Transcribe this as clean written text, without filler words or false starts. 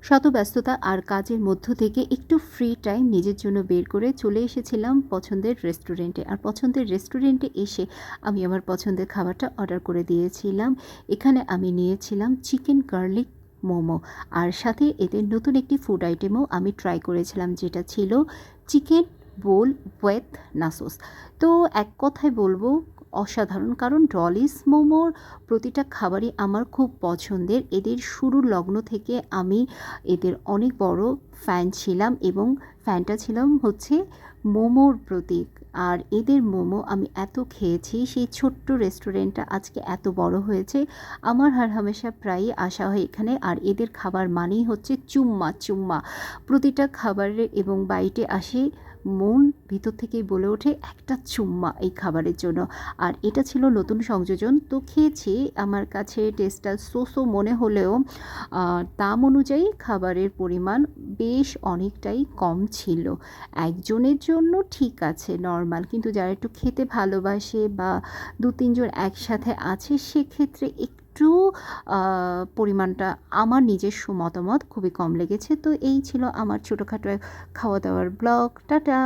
শত ব্যস্ততা আর কাজের মধ্য থেকে একটু ফ্রি টাইম নিজের জন্য বের করে চলে এসেছিলাম পছন্দের রেস্টুরেন্টে। আর পছন্দের রেস্টুরেন্টে এসে আমি আমার পছন্দের খাবারটা অর্ডার করে দিয়েছিলাম। এখানে আমি নিয়েছিলাম চিকেন গার্লিক মোমো, আর সাথে এদের নতুন একটি ফুড আইটেমও আমি ট্রাই করেছিলাম, যেটা ছিল চিকেন বোল উইথ নাসোস। তো এক কথায় বলবো অসাধারণ, কারণ ডলিস মোমোর প্রতিটা খাবারই আমার খুব পছন্দের। এদের শুরুর লগ্ন থেকে আমি এদের অনেক বড় ফ্যান ছিলাম, এবং ফ্যানটা ছিলাম হচ্ছে মোমোর প্রতীক। আর এদের মোমো আমি এত খেয়েছি, সেই ছোট্ট রেস্টুরেন্টটা আজকে এত বড় হয়েছে। আমার হার হামেশা প্রায়ই আসা হয় এখানে, আর এদের খাবার মানেই হচ্ছে চুম্মা চুম্মা। প্রতিটা খাবারের এবং বাইটে আসে মন ভিতর থেকেই বলে ওঠে একটা চুম্মা এই খাবারের জন্য। আর এটা ছিল নতুন সংযোজন, তো খেয়েছি। আমার কাছে টেস্টটা সো মনে হলেও দাম অনুযায়ী খাবারের পরিমাণ বেশ অনেকটাই কম ছিল। একজনের জন্য ঠিক আছে, নর্মাল, কিন্তু যারা একটু খেতে ভালোবাসে বা ২-৩ জন একসাথে আছে, সেক্ষেত্রে একটু পরিমাণটা আমার নিজস্ব মতামত খুবই কম লেগেছে। তো এই ছিল আমার ছোটোখাটো খাওয়া দাওয়ার ব্লগ। টাটা।